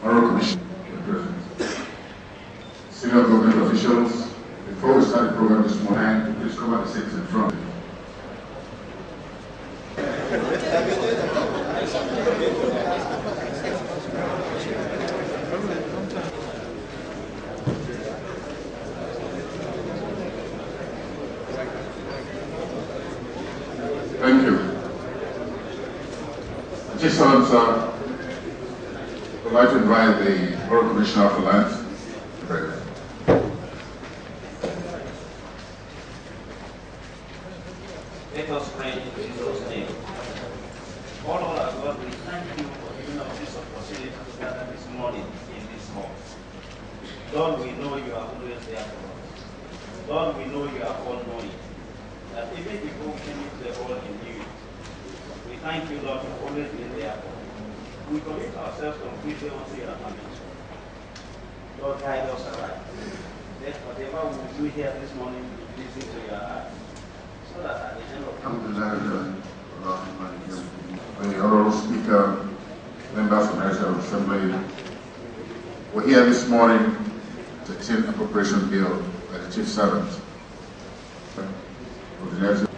Honorable Commission, senior government officials, before we start the program this morning, please come at the seats in front. Thank you. Chief Servant, sir, I would like to invite the Honorable Commissioner for Lands. Let us pray in Jesus' name. All our God, we thank you for giving us this opportunity to gather this morning in this hall. Lord, we know you are always there for us. Lord, we know you are all-knowing. That even before we came into the world in you, we thank you, Lord, for always being there for us. We commit ourselves completely unto your hands. Lord, guide us aright. Let whatever we do here this morning be pleasing to your heart. So that at the end of the Honorable Speaker, members of the National Assembly, we're here this morning to attend appropriation bill by the Chief Servant of the National.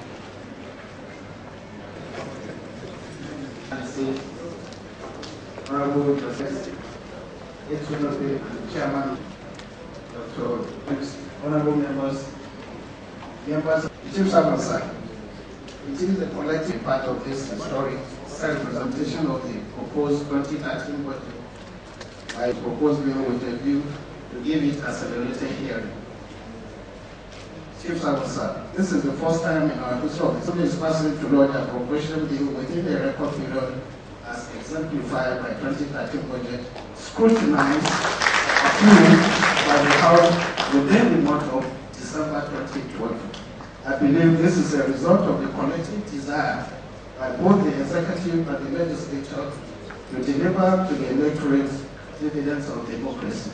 Honorable Justice, Honorable Chairman, Dr. Honorable members, Chief Servant, sir. It is the collective part of this historic self-presentation of the proposed 2013 budget. I propose bill with a view to give it accelerated hearing. Chief Servant, sir, this is the first time in our history of the Assembly is passing to lodge an appropriation bill within a record period as exemplified by 2013 budget, scrutinized, approved by the House within the month of December 2012. I believe this is a result of the collective desire by both the executive and the legislature to deliver to the electorate dividends of democracy.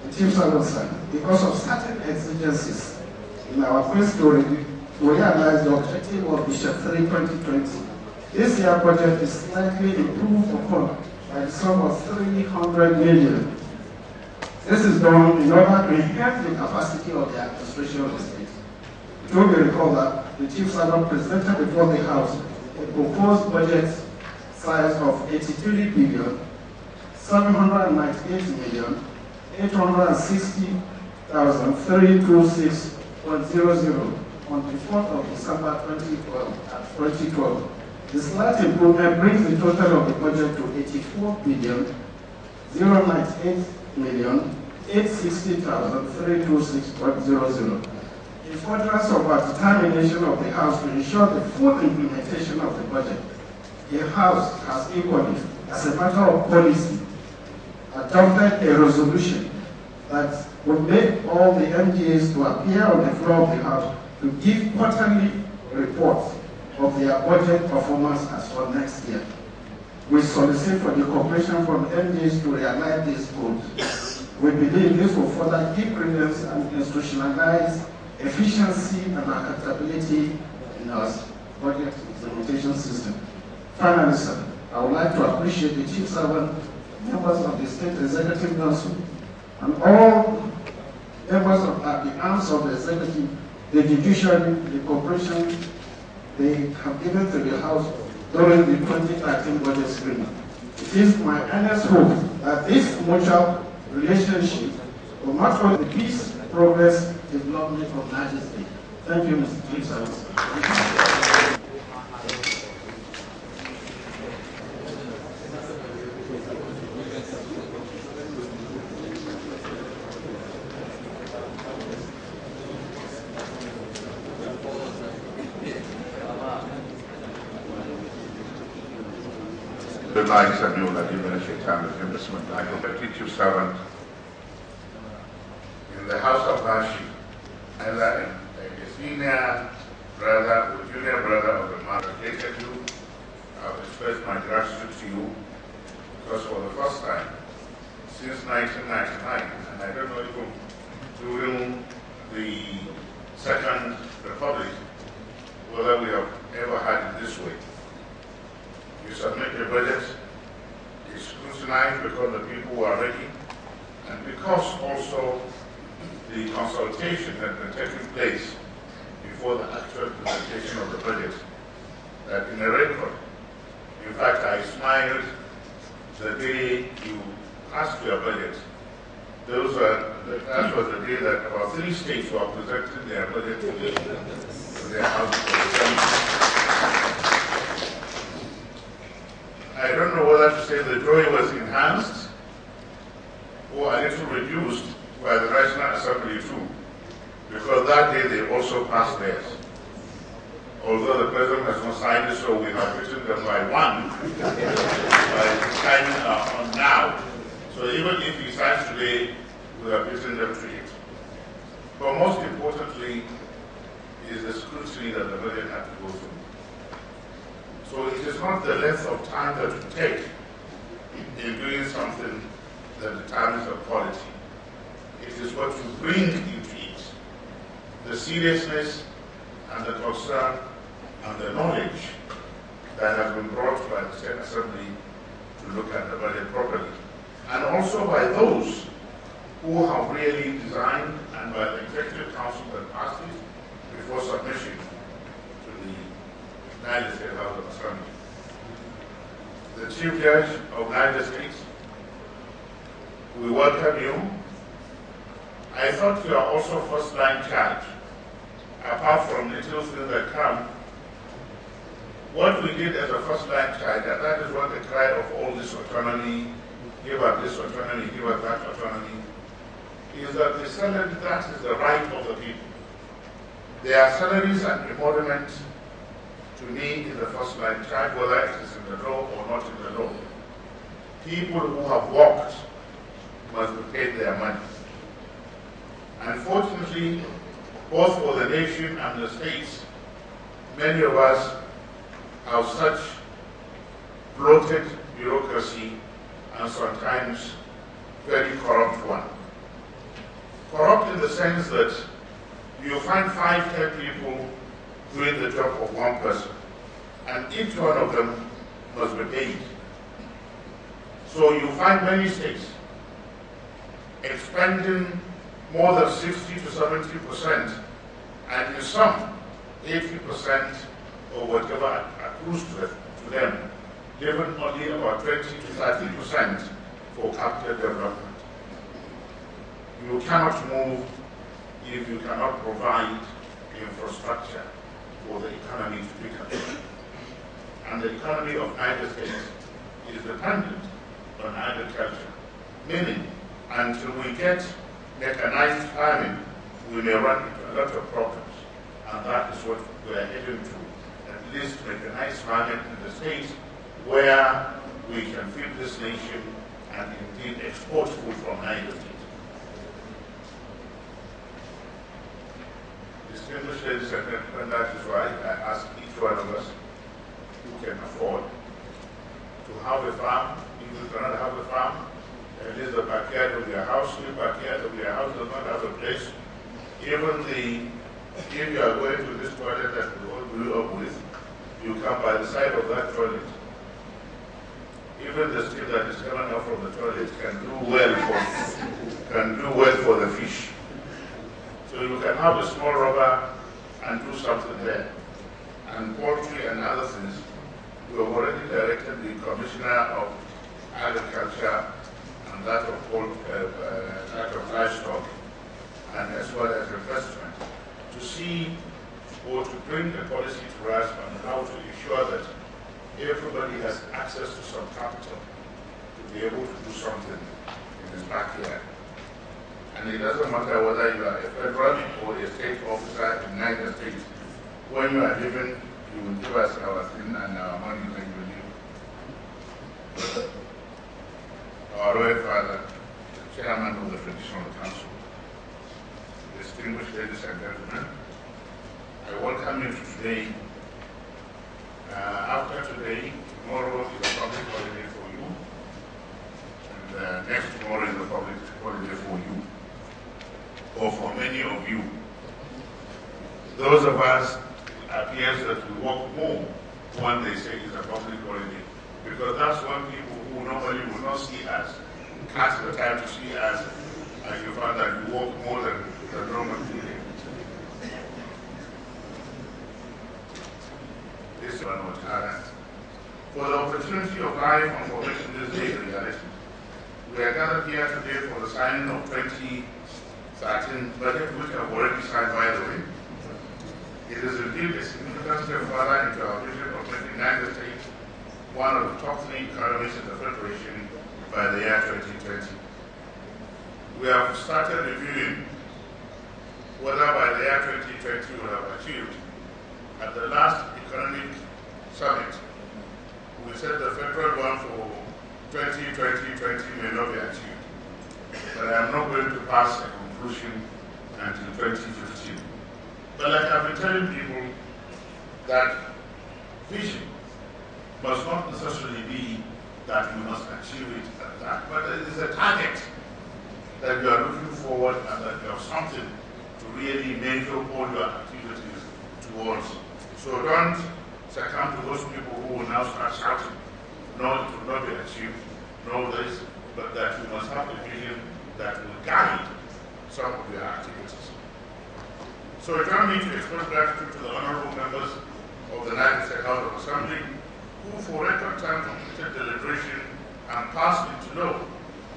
The Chief Servant, sir, because of certain exigencies in our quest to realize the objective of Bishop 3 2020, this year's budget is slightly improved upon by the sum of 300 million. This is done in order to enhance the capacity of the administration of the state. It will be recalled that the Chief Servant presented before the House a proposed budget size of 83 billion 798 million 860,326.00 on the 4th of December 2012. The slight improvement brings the total of the budget to 84 billion 098 million 860,326.00. In furtherance of our determination of the House to ensure the full implementation of the budget, the House has equally, as a matter of policy, adopted a resolution that would make all the MDAs to appear on the floor of the House to give quarterly reports of their budget performance as for next year. We solicit for the cooperation from MDAs to realize this goal. We believe this will further give credence and institutionalize efficiency and accountability in our budget implementation system. Finally, sir, I would like to appreciate the Chief Servant, members of the State Executive Council, and all members of the arms of the executive, the judiciary, the corporation they have given to the House during the 2013 budget screening. It is my earnest hope that this mutual relationship will not only the peace, progress, development of Niger State. Thank you, Mr. Chief Servant. Good night, Samuel. I give you time with investment. I hope a Chief Servant in the House of Nashi, either a senior brother or junior brother of the man related to, I've expressed my gratitude to you because for the first time since 1999, and I don't know even during the Second Republic, whether we have ever had it this way. You submit your budget, you tonight because the people were ready, and because also the consultation had been taking place before the actual presentation of the budget, that in a record, in fact, I smiled the day you passed your budget. That was the day that about 3 states were presenting their budget to their House of Assembly. I don't know whether to say the joy was enhanced or a little reduced by the National Assembly too, because that day they also passed theirs. Although the President has not signed it, so we have written them by one, by signing on now. So even if he signs today, we have written them to it. But most importantly is the scrutiny that the budget had to go through. So it is not the length of time that you take in doing something that determines the quality. It is what you bring into it. The seriousness and the concern and the knowledge that has been brought by the State Assembly to look at the budget properly. And also by those who have really designed and by the Executive Council that passed it before submission to the Niger State House of Assembly. The Chief Judge of Niger State, we welcome you. I thought you are also first-line charge. Apart from little things that come, what we did as a first-line charge, and that is what the cry of all this autonomy, give up this autonomy, give up that autonomy, is that the salary, that is the right of the people. Their salaries and emolument to me in the first-line charge, whether it is in the law or not in the law. People who have worked must be paid their money. Unfortunately, both for the nation and the states, many of us have such bloated bureaucracy and sometimes very corrupt one. Corrupt in the sense that you find 5, 10 people doing the job of one person, and each one of them must be paid. So you find many states expending more than 60 to 70%, and in some, 80% or whatever accrues to them, leaving only about 20 to 30% for capital development. You cannot move if you cannot provide infrastructure for the economy to pick up. And the economy of Niger State is dependent on agriculture, meaning until we get mechanized farming, we may run into a lot of problems. And that is what we are heading to, at least mechanized farming in the states where we can feed this nation and indeed export food from Niger State. Distinguished ladies and gentlemen, that is why I ask each one of us who can afford to have a farm. If you cannot have a farm, at least the backyard of your house, the backyard of your house does not have a place. Even if you are going to this toilet that we all grew up with, you come by the side of that toilet. Even the steam that is coming out from the toilet can do well for the fish. So you can have a small rubber and do something there. And poultry and other things, we have already directed the Commissioner of Agriculture and that of livestock, and as well as investment, to see or to bring the policy to us on how to ensure that everybody has access to some capital to be able to do something in his backyard. And it doesn't matter whether you are a federal or a state officer in Niger State. When you are living, you will give us our thing and our money when you leave. Our Royal Father, the Chairman of the Traditional Council, distinguished ladies and gentlemen, I welcome you to today. After today, tomorrow is a public holiday for you, and next tomorrow is a public holiday for you, or for many of you. Those of us appears that we work more when they say it's a public holiday, because that's when people who who normally would not see us catch the time to see us, and you find that you walk more than the normal period. This one was hard. For the opportunity of life and for making this day a reality, we are gathered here today for the signing of 2013 budget, which I've already signed, by the way. It is indeed a significant step further into our vision of making Niger State one of the top 3 economies in the Federation by the year 2020. We have started reviewing whether by the year 2020 we will have achieved. At the last economic summit, we said the federal one for 2020 may not be achieved. But I am not going to pass a conclusion until 2015. But like I've been telling people, that vision must not necessarily be that you must achieve it at that, but it is a target that you are looking forward and that you have something to really measure all your activities towards. So don't succumb to those people who will now start shouting, no, it will not be achieved, no this, but that you must have a vision that will guide some of your activities. So join me to express gratitude to the honorable members of the Niger State House of Assembly, who for record time completed deliberation and passed into law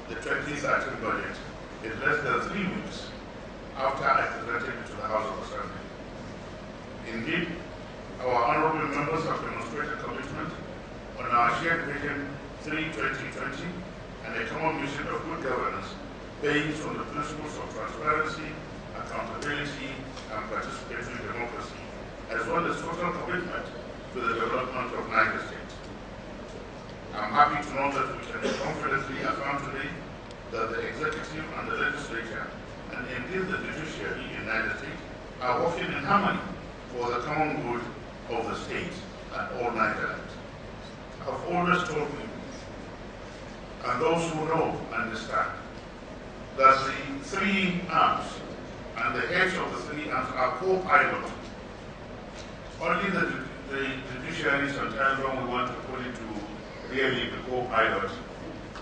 the 2013 budget in less than 3 weeks after I presented it to the House of Assembly. Indeed, our honorable members have demonstrated commitment on our shared vision 3-2020 and a common mission of good governance based on the principles of transparency, accountability, and participatory democracy, as well as total commitment to the development of Niger State. I'm happy to know that we can confidently affirm today that the executive and the legislature, and indeed the judiciary in Niger State, are working in harmony for the common good of the state and all Nigerians. I've always told people, and those who know understand, that the 3 arms and the heads of the 3 arms are co-pilots. Only the judiciary sometimes when we want to put it to really the co-pilot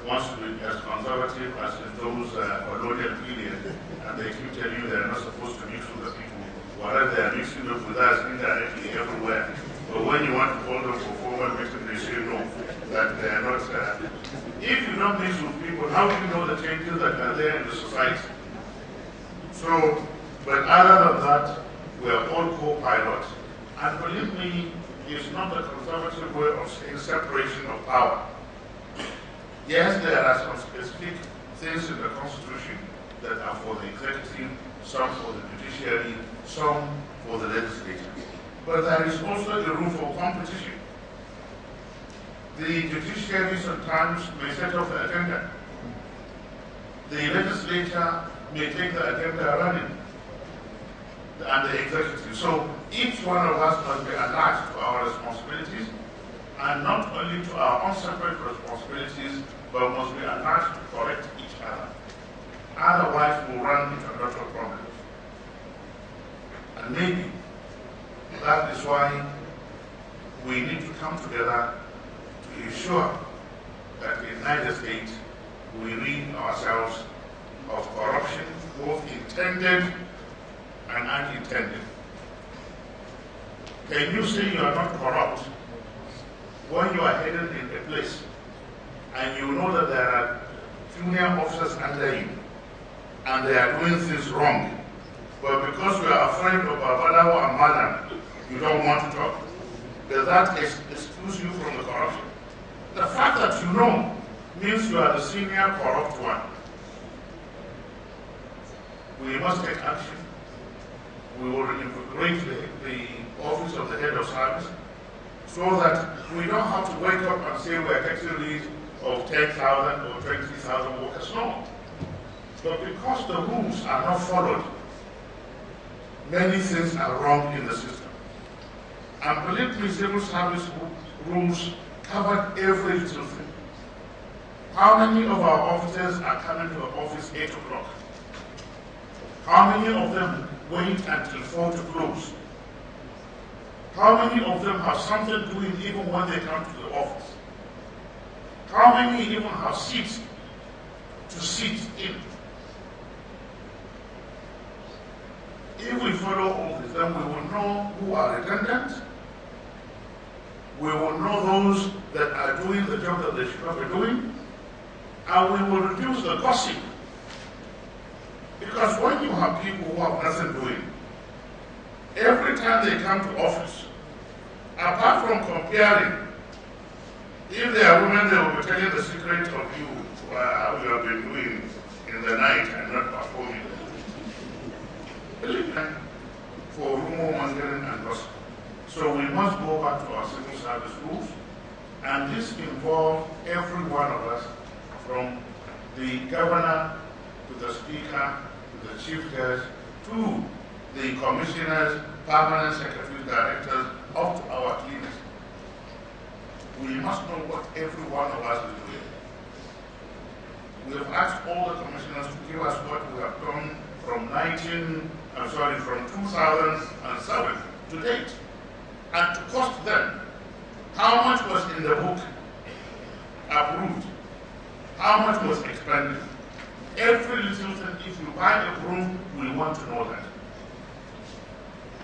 wants to be as conservative as in those colonial period, and they keep telling you they're not supposed to mix with the people, whatever they're mixing up with us indirectly everywhere. But when you want to call them for formal mixing, they say no, that they're not. If you don't mix with people, how do you know the changes that are there in the society? So, but other than that, we are all co-pilots. And believe me, it's not the conservative way of saying separation of power. Yes, there are some specific things in the Constitution that are for the executive, some for the judiciary, some for the legislature. But there is also the room for competition. The judiciary sometimes may set up the agenda. The legislature may take the agenda running, and the executive. So each one of us must be attached to our responsibilities, and not only to our own separate responsibilities, but must be attached to correct each other. Otherwise, we'll run into a lot of problems. And maybe that is why we need to come together to ensure that in Niger State we rid ourselves of corruption, both intended and unintended. Can you say you are not corrupt when you are headed in a place and you know that there are junior officers under you and they are doing things wrong, but because you are afraid of Babalawo and Madam, you don't want to talk? Does that excuse you from the corruption? The fact that you know means you are the senior corrupt one. We must take action. We will integrate the office of the head of service so that we don't have to wake up and say we are getting rid of 10,000 or 20,000 workers. No. But because the rules are not followed, many things are wrong in the system. And believe me, civil service rules covered every little thing. How many of our officers are coming to the office 8 o'clock? How many of them wait until 4 to close? How many of them have something doing even when they come to the office? How many even have seats to sit in? If we follow all this, then we will know who are redundant. We will know those that are doing the job that they should not be doing. And we will reduce the gossip. Because when you have people who have nothing doing, every time they come to office, apart from comparing, if they are women, they will be telling the secret of you, how you have been doing in the night and not performing. Believe me, for rumor mongering and gossip. So we must go back to our civil service rules, and this involves every one of us, from the governor to the speaker, to the chief judge, to the commissioners, permanent secretaries, directors, up to our cleaners. We must know what every one of us is doing. We have asked all the commissioners to give us what we have done from 2007 to date, and to cost them. How much was in the book approved? How much was expended? Every little thing, if you buy a broom, we want to know that.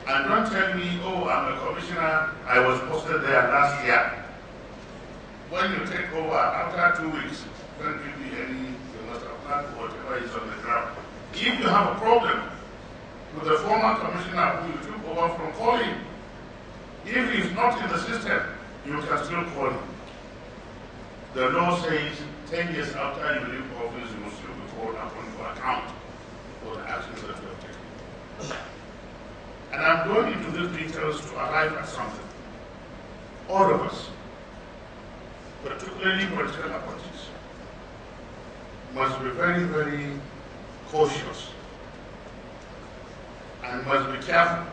And don't tell me, oh, I'm a commissioner, I was posted there last year. When you take over, after 2 weeks, don't give me any, you must apply for whatever is on the ground. If you have a problem with the former commissioner who you took over from, call him. If he's not in the system, you can still call him. The law says 10 years after you leave office, you must still be called upon to account for the actions that you have taken. And I'm going into these details to arrive at something. All of us, particularly political appointees, must be very, very cautious and must be careful.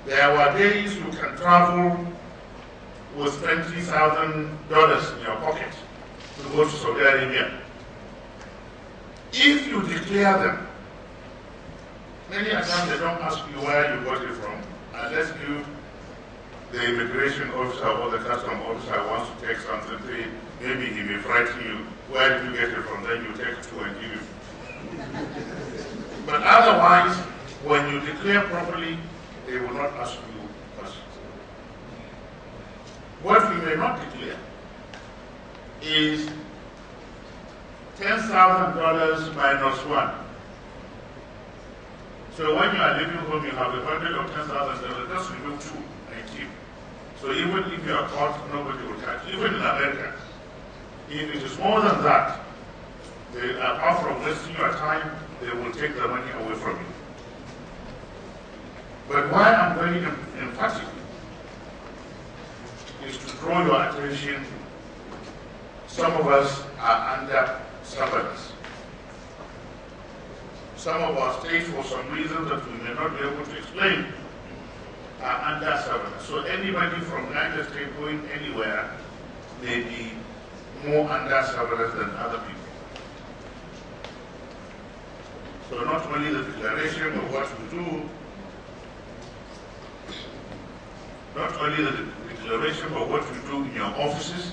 There were days you can travel with $20,000 in your pocket to go to Saudi Arabia. If you declare them, many a time they don't ask you where you got it from, unless you, the immigration officer or the custom officer wants to take something, maybe he may frighten you. Where did you get it from? Then you take two and give him. But otherwise, when you declare properly, they will not ask you questions. What we may not declare is $10,000 minus 1. So when you are leaving home, you have a budget of $10,000, just remove 2 and keep. So even if you are caught, nobody will catch. Even in America, if it is more than that, they, apart from wasting your time, they will take the money away from you. But why I'm very emphatic is to draw your attention. Some of us are under surveillance. Some of our states, for some reason that we may not be able to explain, are under surveillance. So anybody from Niger State going anywhere may be more under surveillance than other people. So not only the declaration of what we do, not only the declaration of what you do in your offices,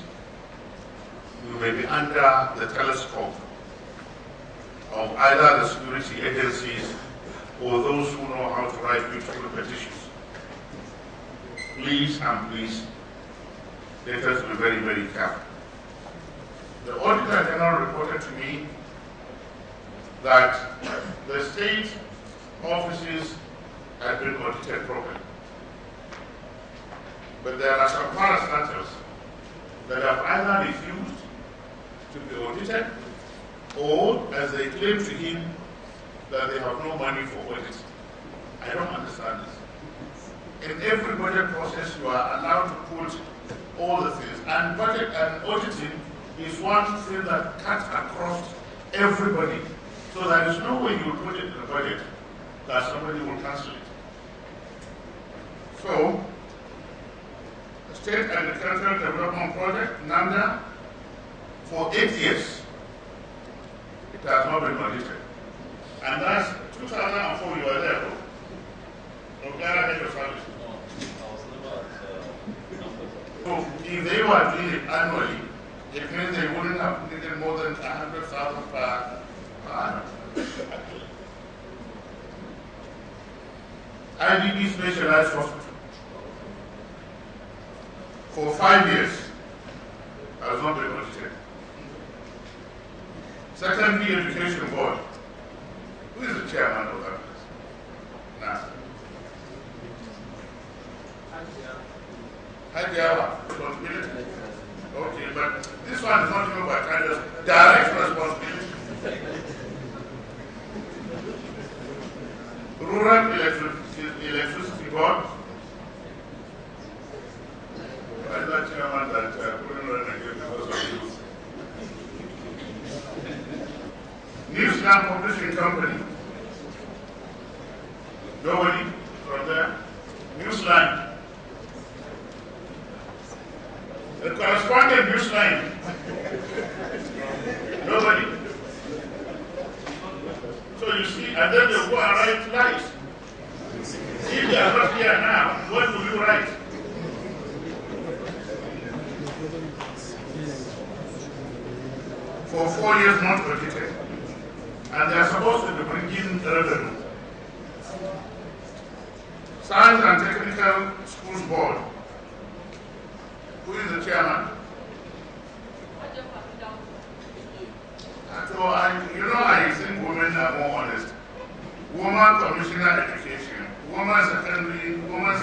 you may be under the telescope of either the security agencies or those who know how to write beautiful petitions. Please and please, let us be very, very careful. The Auditor General reported to me that the state offices had been audited properly. But there are some parastatals that have either refused to be audited, or, as they claim to him, that they have no money for audit. I don't understand this. In every budget process, you are allowed to put all the things. And budget and auditing is one thing that cuts across everybody. So there is no way you will put it in the budget that somebody will cancel it. So, the State Agricultural Development Project, NAMDA, for 8 years, it has not been audited. And that's 2004, you were there, okay, I had your service. So if they were doing it annually, It means they wouldn't have needed more than 100,000 per annum. IDB Specialized Hospital. For 5 years, has not been audited. Secondary Education Board. Who is the chairman of that place? Nah. Hajiawa, responsibility. Okay, but this one is not even by kind of direct responsibility. Rural Electricity Board. Why is that chairman that couldn't run again because of you? Newsland Publishing Company. Nobody from there. Newsline. The correspondent Newsline. Nobody. So you see, and then they go and write lies. If they are not here now, what will you write? For 4 years not audited. And they are supposed to be bringing revenue. Science and Technical Schools Board. Who is the chairman? So I think women are more honest. Woman Commissioner Education, Woman Secondary, Woman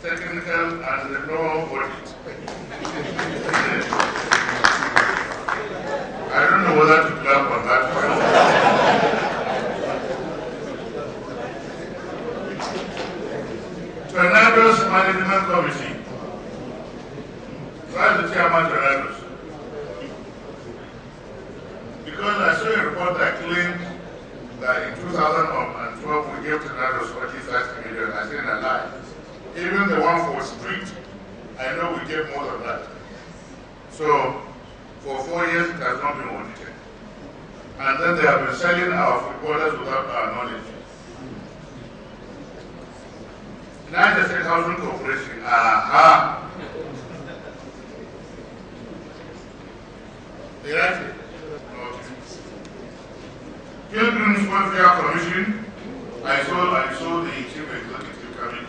Technical and the Law Audit. I don't know whether to clap on that one. Tornadoes Management Committee. Why is the chairman Tornadoes? Because I saw a report that claimed that in 2012 we gave Tornadoes 40-30 million. I said a lie. Even the one for street, I know we gave more than that. So for 4 years it has not been audited. And then they have been selling our footballers without our knowledge. Niger State Housing Corporation, aha! They write it. Pilgrims Welfare Commission, I saw the chief executive coming in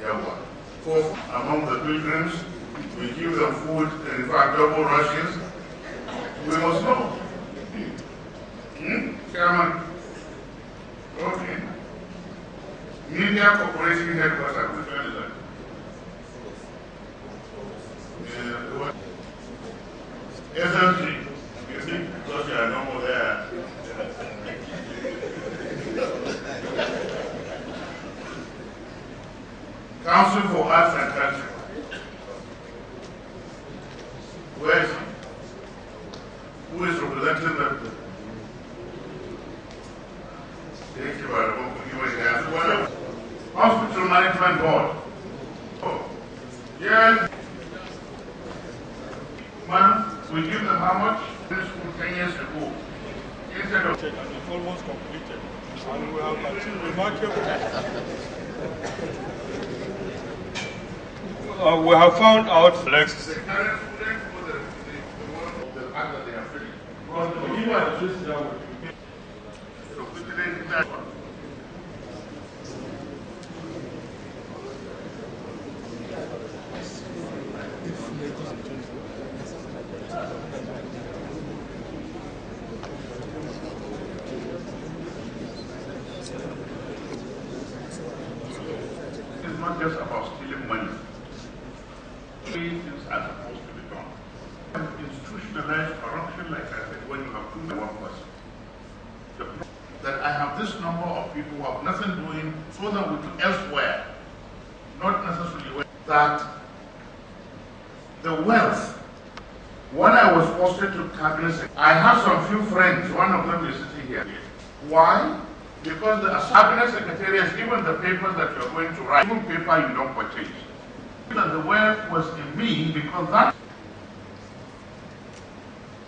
Yawa. Fourth, among the pilgrims, we give them food, in fact, double rations. We must know. Chairman. Okay. Media Corporation Headquarters, which one is that? SLG. You see, because you are no more there. Council for Arts and Culture. Where is he? Who is representing them? Thank you very much. Hospital Management Board. Oh, yes. Man, we give them how much? This school 10 years ago. Instead of... And it's almost completed. And we have achieved remarkable... we have found out... Next. The current student for the one of the act that they are filling. Because the giver is just down. So, which is that one? It's not just about stealing money. Things are supposed to be done. Institutionalized corruption, like I said, when you have two to one person. That I have this number of people who have nothing doing, so that we do elsewhere, not necessarily where. That the wealth, when I was posted to cabinet, I have some few friends, one of them is sitting here. Why? Because the cabinet secretariat, even the papers that you're going to write, even paper you don't purchase. That the wealth was in me because that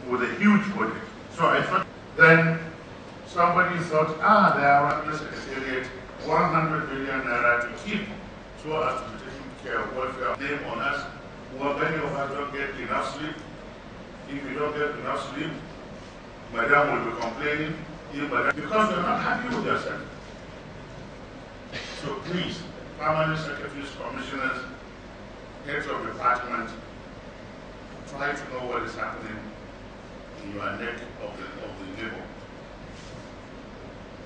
was a huge project. So I thought, then somebody thought, there are cabinet secretariat 100 billion naira to keep, so as to be taking care of welfare. Name on us, well, many of us don't get enough sleep. If you don't get enough sleep, madam will be complaining. Because you're not happy with yourself. So please, permanent secretaries, commissioners, heads of department, try to know what is happening in your neck of the neighbor.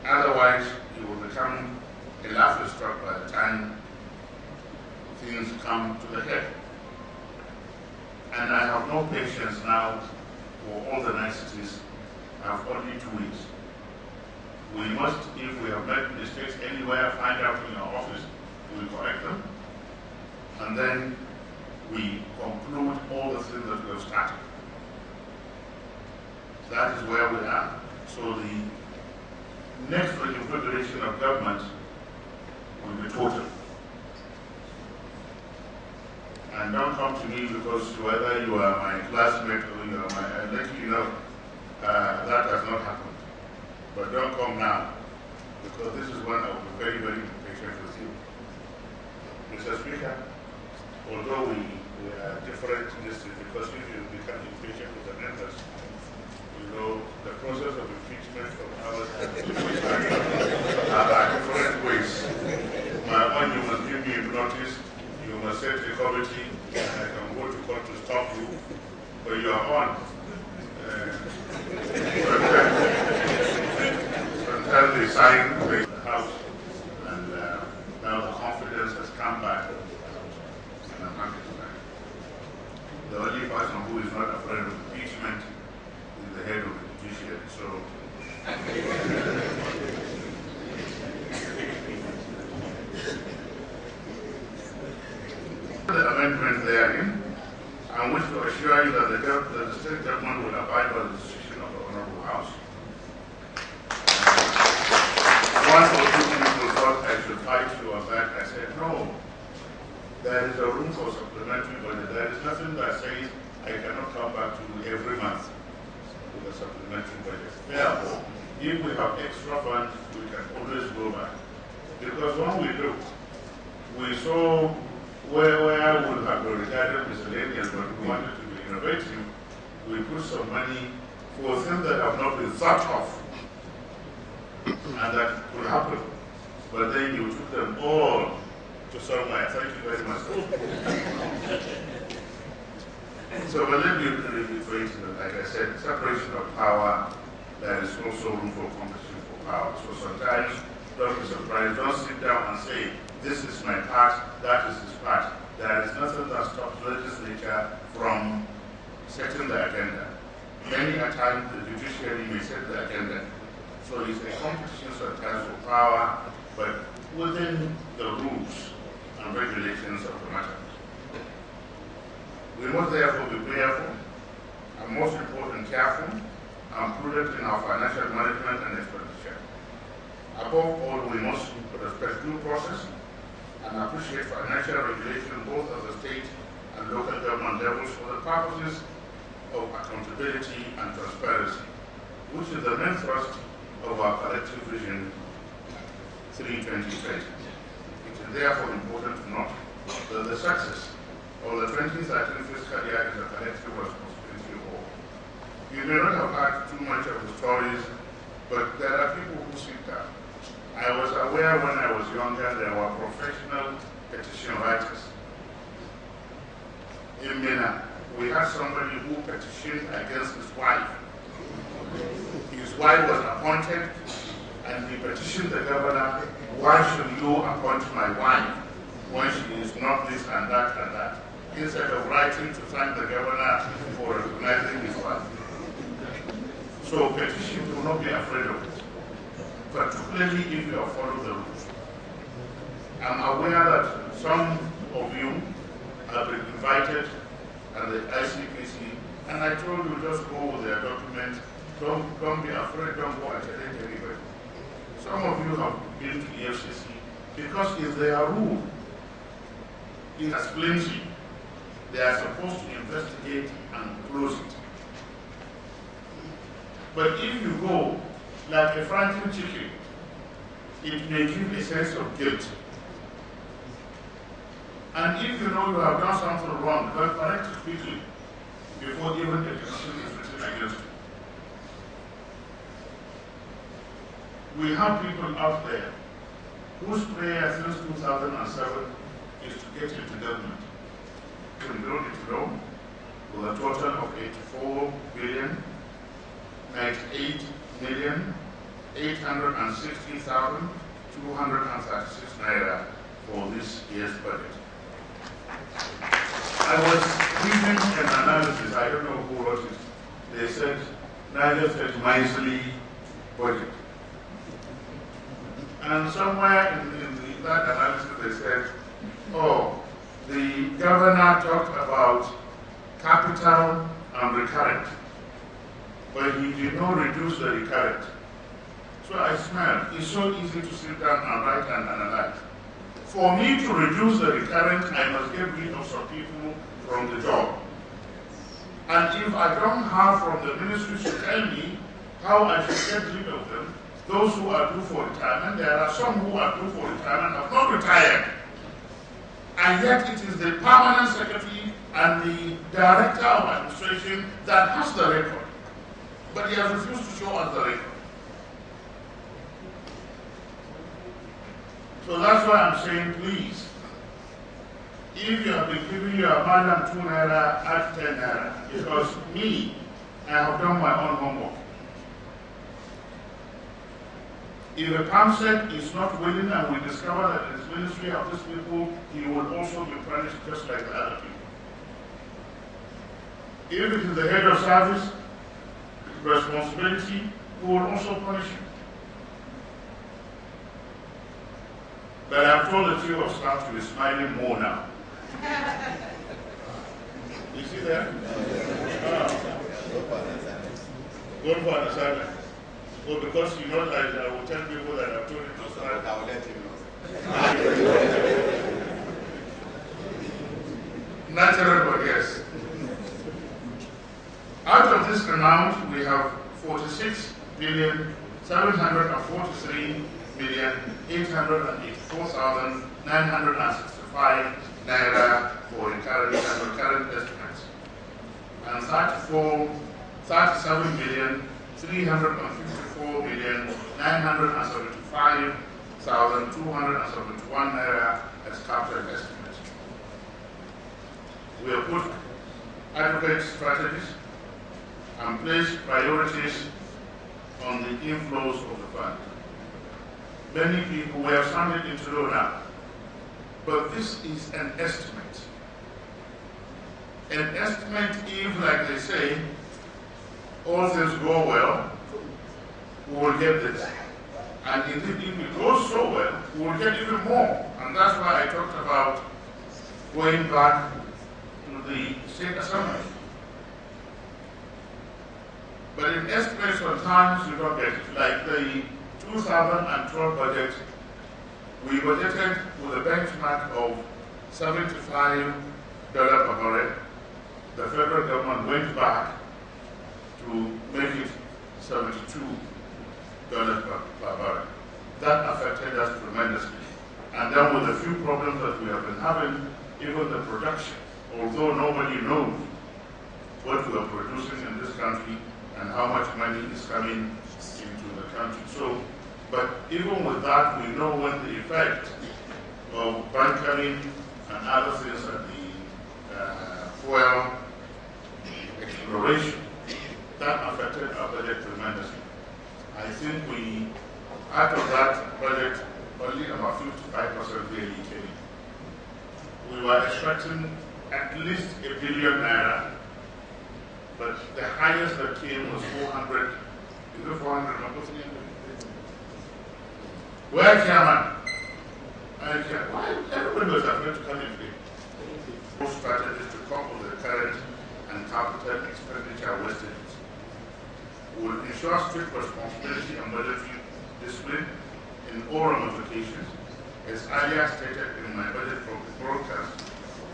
Otherwise, you will become a laughing stock by the time things come to the head. And I have no patience now for all the niceties. I have only 2 weeks. We must, if we have made mistakes anywhere, find out in our office, we correct them, and then we conclude all the things that we have started. That is where we are. So the next reconfiguration of government will be total. And don't come to me because whether you are my classmate or you are my, I let you know that has not happened. But don't come now, because this is when I will be very, very impatient with you. Mr. Speaker, although we are different in this, because if you become impatient with the members, you know, the process of impeachment of ours are different ways. When you must give me notice, you must set a committee, and I can go to court to stop you, but you are on. Sometimes they sign the House, and now the confidence has come back, and I'm happy to that. The only person who is not afraid of impeachment is the head of the judiciary. So, the amendment therein, I wish to assure you that the state government will abide by the decision of the Honorable House. One or two people thought I should fight you on that. I said, no. There is a room for supplementary budget. There is nothing that says I cannot come back to you every month with a supplementary budget. Therefore, if we have extra funds, we can always go back. Because when we looked, we saw where we would have been regarded miscellaneous, but we wanted to be innovative. We put some money for things that have not been thought of, and that could happen. But then you took them all to somewhere. Thank you very much. So, but let me reiterate, like I said, separation of power, there is also room for competition for power. So sometimes, don't be surprised, don't sit down and say, this is my part, that is his part. There is nothing that stops legislature from setting the agenda. Many a time, the judiciary may set the agenda. So it's a competition sometimes for power, but within the rules and regulations of the matter. We must therefore be prayerful, and most important, careful, and prudent in our financial management and expenditure. Above all, we must respect due process and appreciate financial regulation both at the state and local government levels for the purposes of accountability and transparency, which is the main thrust of our collective vision 3-2020. It is therefore important to note that the success of the 2013 fiscal year is a collective responsibility of all. You may not have heard too much of the stories, but there are people who speak that. I was aware when I was younger there were professional petition writers. In Mina, we had somebody who petitioned against his wife. His wife was appointed, and he petitioned the governor, why should you appoint my wife when she is not this and that and that, instead of writing to thank the governor for recognizing his wife. So petition, do not be afraid of it, particularly if you have followed the rules. I'm aware that some of you have been invited and the ICPC, and I told you just go with their document. Don't be afraid, don't go and challenge anybody. Some of you have been to the FCC because it's their rule. It has plenty. They are supposed to investigate and close it. But if you go like a frightened chicken, it may give a sense of guilt. And if you know you have done something wrong, don't correct it quickly. before even a decision is written against you. We have people out there whose prayer since 2007 is to get into government. We build it low with a total of 84 billion, 98 million, 860,236 naira for this year's budget. I was reading an analysis, I don't know who wrote it. They said Niger State miserly budget. And somewhere in that analysis they said, oh, the governor talked about capital and recurrent, but he did not reduce the recurrent. So I smiled. It's so easy to sit down and write and analyze. For me to reduce the recurrent, I must get rid of some people from the job. And if I don't have from the ministry to tell me how I should get rid of them, those who are due for retirement, there are some who are due for retirement have not retired. And yet it is the permanent secretary and the director of administration that has the record. But he has refused to show us the record. So that's why I'm saying, please, if you have been giving your madam 2 naira, add 10 naira, because me, I have done my own homework. If a PAMSEC is not willing and we discover that it is ministry of these people, he will also be punished just like the other people. If it is the head of service responsibility, we will also punish him. But I've told the chief of staff to be smiling more now. You see that? Go for an assignment. Well, because you know that I will tell people that I've told him to smile. I will let him know. Natural, but yes. Out of this amount, we have 46,743,884,965 naira for recurrent estimates, and 37,354,975,271 naira as capital estimates. We have put adequate strategies and place priorities on the inflows of the fund. Many people were sounded into low now, but this is an estimate. An estimate, if, like they say, all things go well, we will get this. And indeed, if it goes so well, we will get even more. And that's why I talked about going back to the state assembly. But in estimates, sometimes you don't get it. Like the 2012 budget, we budgeted with a benchmark of $75 per barrel. The federal government went back to make it $72 per barrel. That affected us tremendously. And then with the few problems that we have been having, even the production, although nobody knows what we are producing in this country and how much money is coming into the country. So, but even with that, we know when the effect of bunkering and other things at the fuel exploration, that affected our budget tremendously. I think we, out of that budget, only about 55% really came. We were expecting at least $1 billion naira, but the highest that came was 400. Is it 400? Where, Chairman? Why everybody was afraid to come in today? Both strategies to couple the current and capital expenditure wastages. We will ensure strict responsibility and budgetary discipline in all ramifications, as earlier stated in my budget broadcast,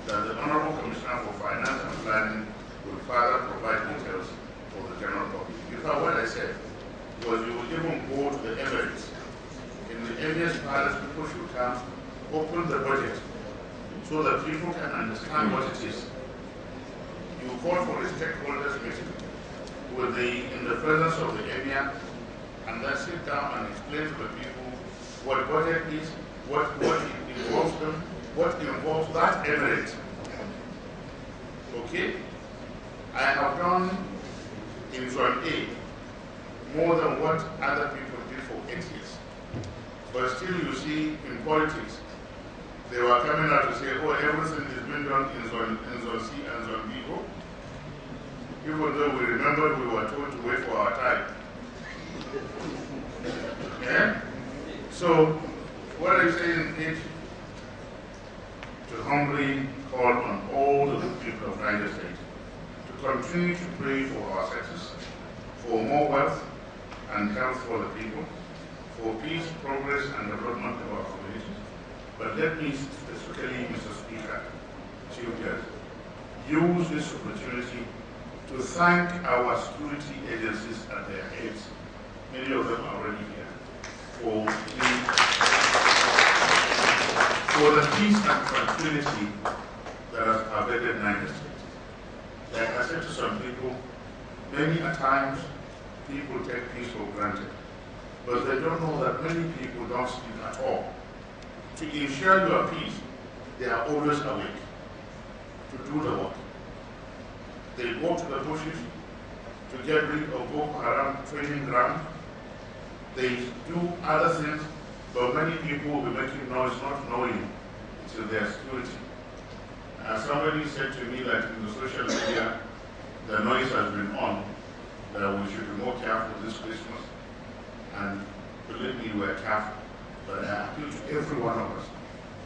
that the Honorable Commissioner for Finance and Planning will further provide details for the general public. In fact, what I said was you will even go to the Emirates. In the earliest palace, people should come, open the budget, so that people can understand what it is. You you call for a stakeholders meeting in the presence of the emir, and then sit down and explain to the people what budget is, what it involves them, what involves that emirate. Okay? I have done in Zone A more than what other people did for 8 years. But still you see in politics, they were coming out to say, oh, everything is being done in Zone C and Zone B. Even though we remember we were told to wait for our time. Yeah? So, what I'm saying is to humbly call on all the people of Niger State to continue to pray for our success, for more wealth and health for the people, for peace, progress, and development of our communities. But let me specifically, Mr. Speaker, Chief Judge, use this opportunity to thank our security agencies at their heads, many of them are already here, for the peace and tranquility that has pervaded Niger State. Like I said to some people, many a times people take peace for granted, but they don't know that many people don't sleep at all. To ensure your peace, they are always awake to do the work. They go to the bushes to get rid of Boko Haram training ground. They do other things, but many people will be making noise not knowing to their security. Somebody said to me that in the social media, the noise has been on, that we should be more careful this Christmas. And believe me, we're careful. But I appeal to every one of us,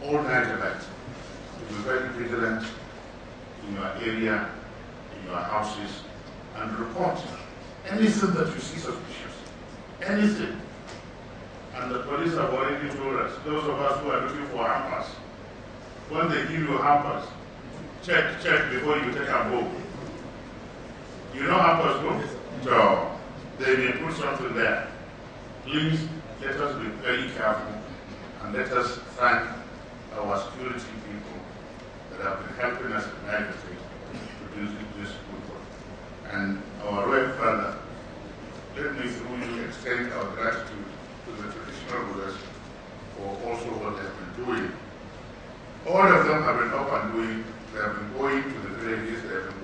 all Nigerians, to be very vigilant in your area, in your houses, and report anything that you see suspicious. Anything. And the police have already told us, those of us who are looking for hampers, when they give you hampers, check before you take a book. You know hampers go? So they may put something there. Please let us be very careful and let us thank our security people that have been helping us in Niger State to do this good work. And our Royal Father, let me through you extend our gratitude to the traditional rulers for also what they have been doing. All of them have been up and doing. They have been going to the villages, they have been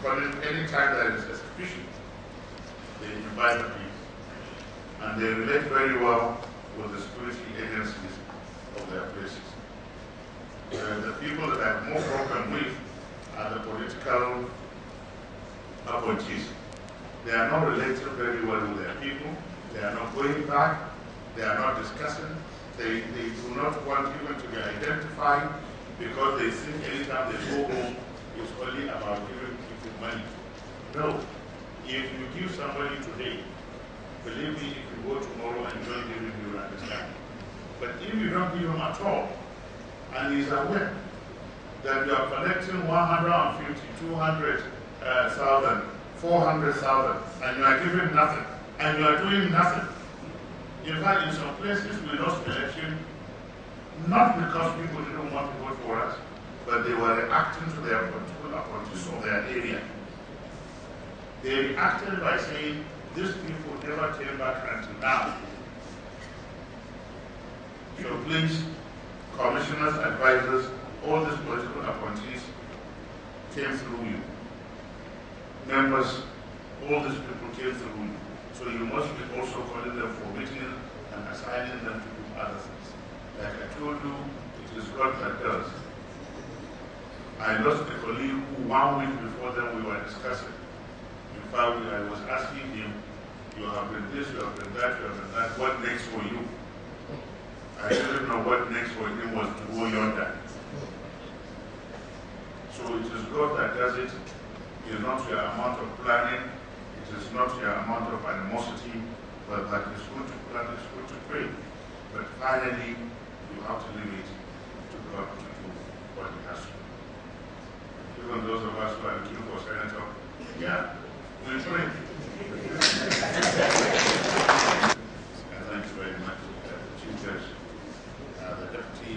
calling any time there is a suspicion. They invite the people. And they relate very well with the security agencies of their places. The people that I have more problem with are the political appointees. They are not related very well with their people. They are not going back. They are not discussing. They do not want even to be identified because they think anytime they go home, it's only about giving people money. No. If you give somebody today, believe me, if you go tomorrow and you don't give him, you will understand. But if you don't give him at all, and he's aware that you are collecting 150, 200,000, 400,000, and you are giving nothing, and you are doing nothing. In fact, in some places we lost election, not because people didn't want to vote for us, but they were reacting to their political appointees of their area. They reacted by saying, these people never came back until now. So please, commissioners, advisors, all these political appointees came through you. Members, all these people came through you. So you must be also calling them for meetings and assigning them to do other things. Like I told you, it is God that does. I lost a colleague who 1 week before then we were discussing. In fact, I was asking him, you have been this, you have been that, you have been that, what next for you? I didn't know what next for him was to go yonder. So it is God that does it. It is not your amount of planning, it is not your amount of animosity, but that is good to plan, it's good to pray. But finally, you have to leave it to God to do what He has to do. Even those of us who are looking for senator, yeah, we pray. Thank you very much, Chief Judge. The Deputy,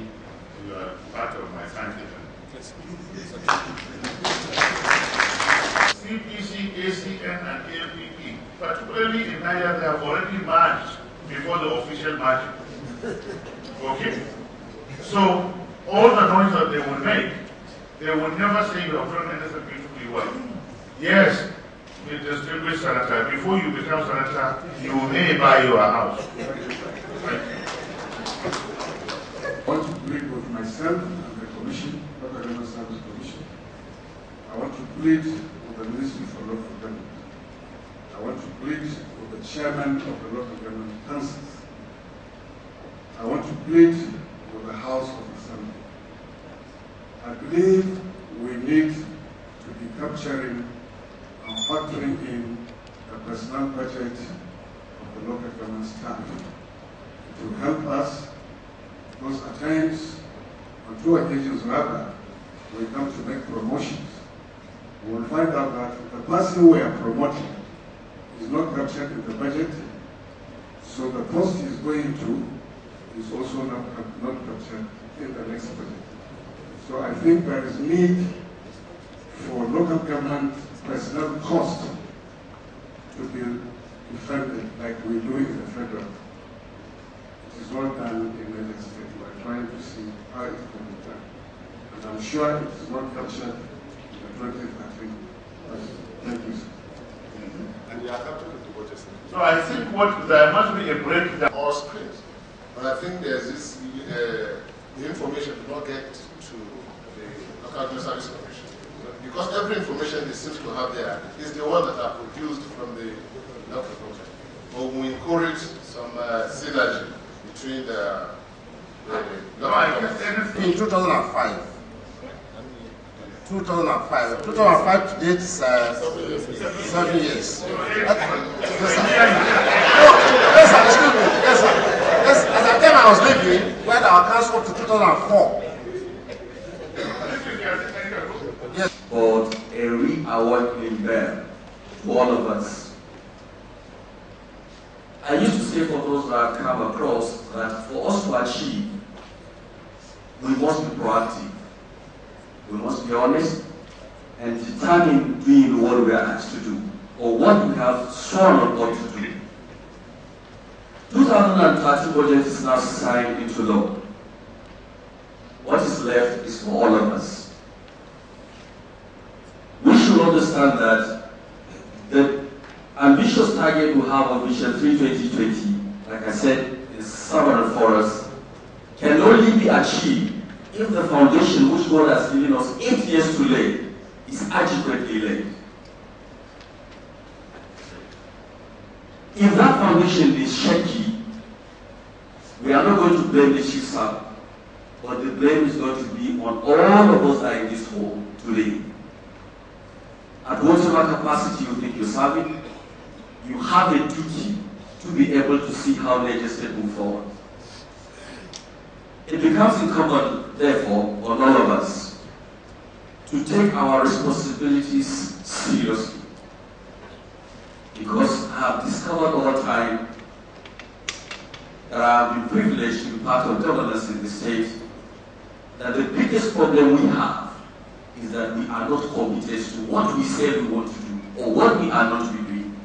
you are part of my thank you. have already marched before the official marching. Okay? So, all the noise that they will make, they will never say you have done anything beautifully well. Yes, the distinguished senator, before you become senator, you may buy your house. I want to plead with myself and the Commission, Local Government Service Commission. I want to plead with the Ministry for Local Government. I want to plead with the Chairman of the Local Government Councils. I want to plead with the House of Assembly. I believe we need to be capturing and factoring in the personnel budget of the local government staff to help us, because at times, on 2 occasions rather, we come to make promotions. We will find out that the person we are promoting is not captured in the budget, so the post he is going to is also not captured in the next budget. So I think there is need for local government personnel cost to be defended like we do in the federal. It is not done in the state. We are trying to see how it can be done. And I'm sure it is not captured in the 2013 budget. Thank you, sir. And they are captured in the budget. So I think there must be a breakdown. All screens. But I think there's this, the information did not get to the Local Government Service Commission. Because every information they seem to have there is the one that are produced from the local government. But we encourage some synergy between the local government. In 2005. 2005 to date is 7 years. Yes, sir. At the time I was living, we had our council up to 2004. Yes. But a reawakening there to all of us. I used to say for those that come across that for us to achieve, we must be proactive. We must be honest and determined doing what we are asked to do, or what we have sworn on God to do. 2013 budget is now signed into law. What is left is for all of us. We should understand that the ambitious target we have of Vision 3-2020, like I said, is sovereign for us, can only be achieved if the foundation which God has given us 8 years to lay is adequately laid. If that foundation is shaky, we are not going to blame the chief servant, but the blame is going to be on all of us that are in this hall today. At whatever capacity you think you're serving, you have a duty to be able to see how Niger State move forward. It becomes incumbent, therefore, on all of us to take our responsibilities seriously. Because I have discovered over time that I have been privileged to be part of governance in the state, that the biggest problem we have is that we are not committed to what we say we want to do or what we are not doing.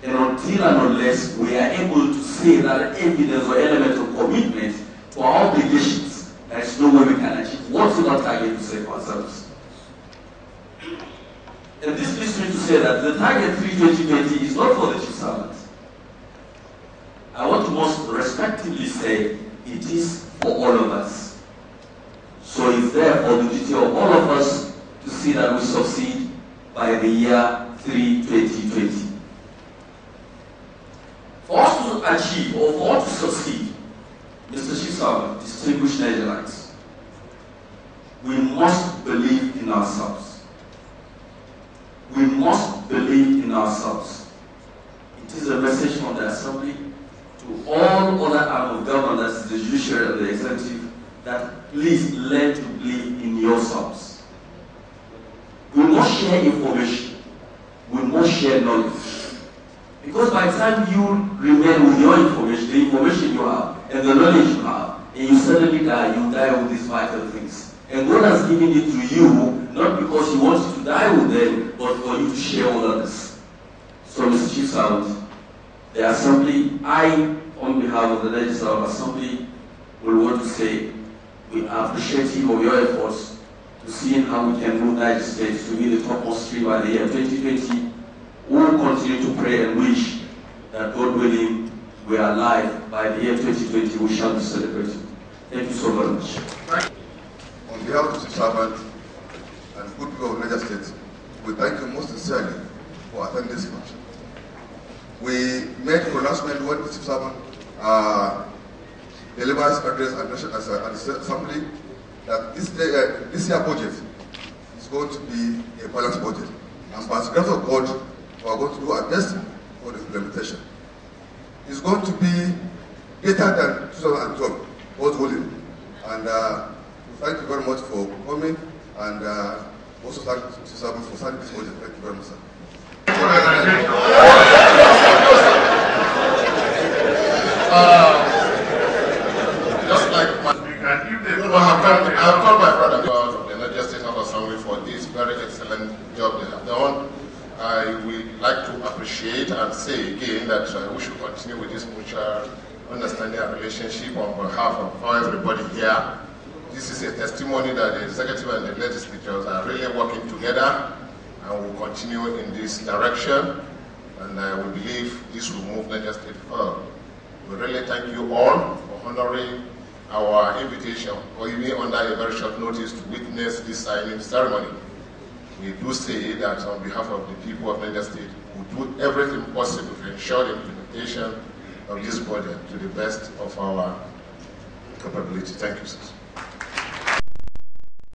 And until and unless we are able to say that evidence or element of commitment to our obligations, there is no way we can achieve whatever target we set for ourselves. And this leads me to say that the target 3-2020 is not for the chief servant. I want to most respectively say it is for all of us. So it's therefore the duty of all of us to see that we succeed by the year 3-2020. For us to achieve or for us to succeed, Mr. Chief Servant, distinguished Nigerians, we must believe in ourselves. We must believe in ourselves. It is a message from the Assembly to all other arms of government, that is the judiciary and the executive, that please learn to believe in yourselves. We must share information. We must share knowledge. Because by the time you remain with your information, the information you have, and the knowledge you have, and you suddenly die, you die with these vital things. And God has given it to you, not because He wants you to die with them, but for you to share with others. So, Mr. Chief Servant, the Assembly, I, on behalf of the Legislative Assembly, will want to say we are appreciative of your efforts to see how we can move Niger State to be the topmost stream by the year 2020. We will continue to pray and wish that, God willing, we are alive by the year 2020. We shall be celebrating. Thank you so very much. On behalf of the servant and good people of Niger State, we thank you most sincerely for attending this function. We made a pronouncement when the servant delivers address at the Assembly that this year budget is going to be a balanced budget. And by the grace of God, we are going to do our best for the implementation. It's going to be better than 2012, God willing. And thank you very much for coming, and also thank you for signing this budget. Thank you very much, sir. Just like I've called my brother of the Niger State House Assembly for this very excellent job they have done. I would like to appreciate and say again that we should continue with this mutual understanding and relationship on behalf of everybody here. This is a testimony that the executive and the legislatures are really working together, and will continue in this direction. And we believe this will move Niger State forward. We really thank you all for honoring our invitation, or even under a very short notice, to witness this signing ceremony. We do say that on behalf of the people of Niger State, we do everything possible to ensure the implementation of this budget to the best of our capability. Thank you, sir.